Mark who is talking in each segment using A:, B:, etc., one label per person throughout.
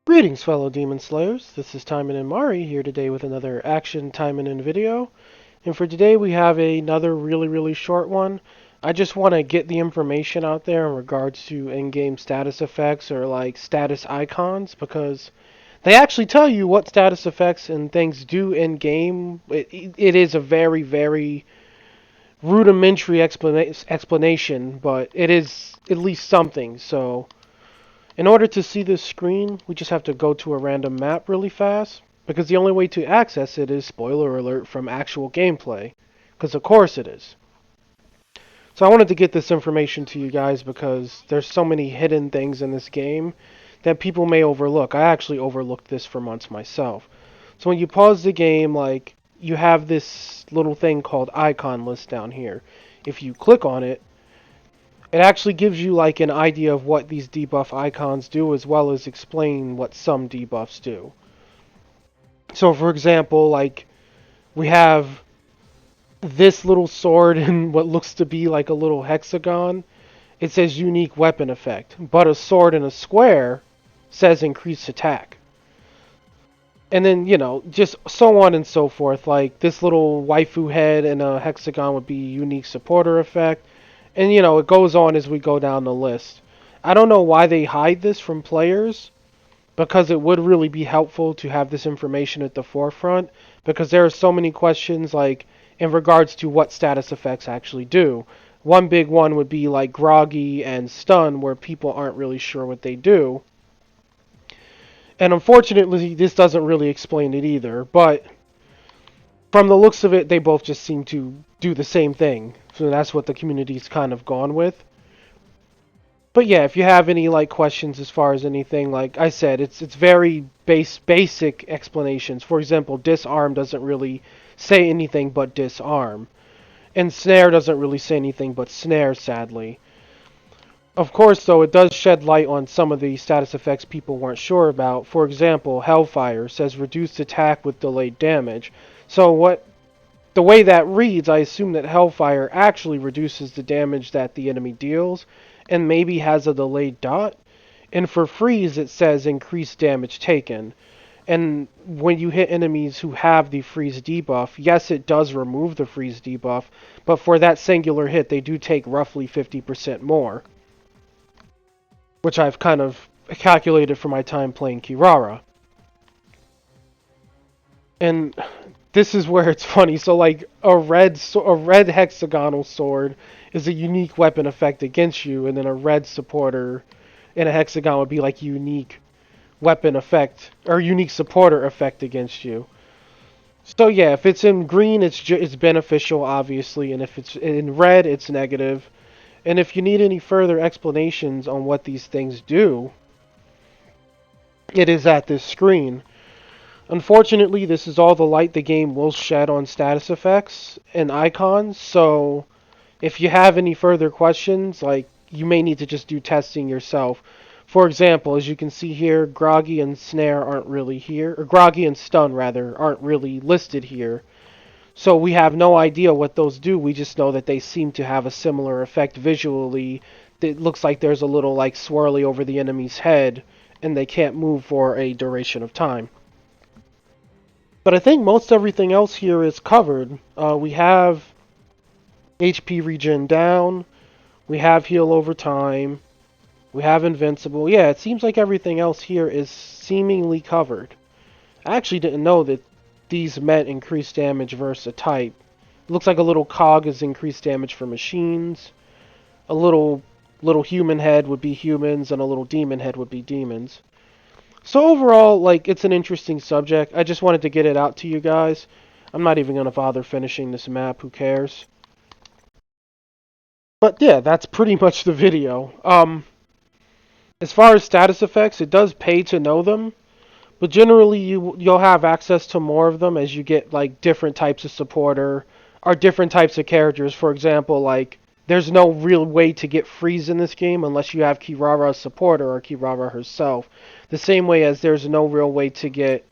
A: Greetings, fellow Demon Slayers. This is Taimanin Mari here today with another Action Taimanin video. And for today, we have another really short one. I just want to get the information out there in regards to in-game status effects or like status icons because they actually tell you what status effects and things do in-game. It is a very rudimentary explanation, but it is at least something. So in order to see this screen, we just have to go to a random map really fast, because the only way to access it is, spoiler alert, from actual gameplay, because of course it is. So I wanted to get this information to you guys because there's so many hidden things in this game that people may overlook. I actually overlooked this for months myself. So when you pause the game, like, you have this little thing called icon list down here. If you click on it, it actually gives you like an idea of what these debuff icons do as well as explain what some debuffs do. So for example, like we have this little sword in what looks to be like a little hexagon. It says unique weapon effect, but a sword in a square says increased attack. And then, just so on and so forth. Like this little waifu head in a hexagon would be unique supporter effect. And, it goes on as we go down the list. I don't know why they hide this from players, because it would really be helpful to have this information at the forefront, because there are so many questions, like, in regards to what status effects actually do. One big one would be, like, Groggy and Stun, where people aren't really sure what they do. And unfortunately, this doesn't really explain it either, but from the looks of it, they both just seem to do the same thing. So that's what the community's kind of gone with. But yeah, if you have any like questions as far as anything, like I said, it's very basic explanations. For example, disarm doesn't really say anything but disarm, and snare doesn't really say anything but snare, sadly. Of course, though, it does shed light on some of the status effects people weren't sure about. For example, Hellfire says reduced attack with delayed damage. So the way that reads, I assume that Hellfire actually reduces the damage that the enemy deals, and maybe has a delayed dot. And for freeze, it says increased damage taken. And when you hit enemies who have the freeze debuff, yes, it does remove the freeze debuff, but for that singular hit, they do take roughly 50% more, which I've kind of calculated for my time playing Kirara. And this is where it's funny. So like a red hexagonal sword is a unique weapon effect against you, and then a red supporter in a hexagon would be like unique weapon effect or unique supporter effect against you. So yeah, if it's in green, it's beneficial, obviously, and if it's in red, it's negative. And if you need any further explanations on what these things do, it is at this screen. Unfortunately, this is all the light the game will shed on status effects and icons, so if you have any further questions, like, you may need to just do testing yourself. For example, as you can see here, Groggy and Snare aren't really here, or Groggy and Stun, rather, aren't really listed here. So we have no idea what those do, we just know that they seem to have a similar effect visually. It looks like there's a little, like, swirly over the enemy's head, and they can't move for a duration of time. But I think most everything else here is covered. We have HP regen down. We have heal over time. We have invincible. Yeah, it seems like everything else here is seemingly covered. I actually didn't know that these meant increased damage versus a type. It looks like a little cog is increased damage for machines. A little human head would be humans, and a little demon head would be demons. So overall, like, it's an interesting subject. I just wanted to get it out to you guys. I'm not even going to bother finishing this map. Who cares? But yeah, that's pretty much the video. As far as status effects, it does pay to know them. But generally, you'll have access to more of them as you get, like, different types of supporter or different types of characters. For example, like, there's no real way to get freeze in this game unless you have Kirara's supporter or Kirara herself. The same way as there's no real way to get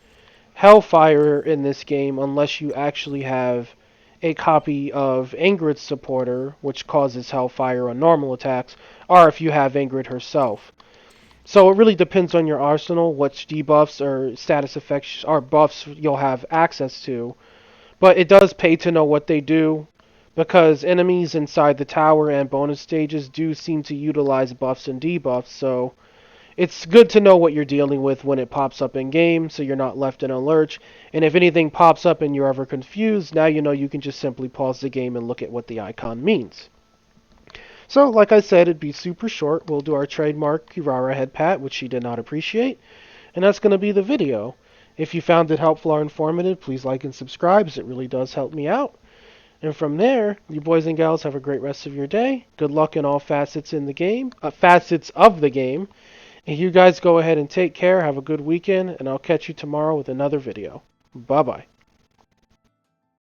A: Hellfire in this game unless you actually have a copy of Ingrid's supporter, which causes Hellfire on normal attacks, or if you have Ingrid herself. So it really depends on your arsenal, which debuffs or status effects or buffs you'll have access to. But it does pay to know what they do, because enemies inside the tower and bonus stages do seem to utilize buffs and debuffs, so it's good to know what you're dealing with when it pops up in game, so you're not left in a lurch. And if anything pops up and you're ever confused, now you know you can just simply pause the game and look at what the icon means. So, like I said, it'd be super short. We'll do our trademark Kirara head pat, which she did not appreciate, and that's going to be the video. If you found it helpful or informative, please like and subscribe, as it really does help me out. And from there, you boys and gals have a great rest of your day. Good luck in all facets in the game, facets of the game. And you guys go ahead and take care. Have a good weekend, and I'll catch you tomorrow with another video. Bye bye.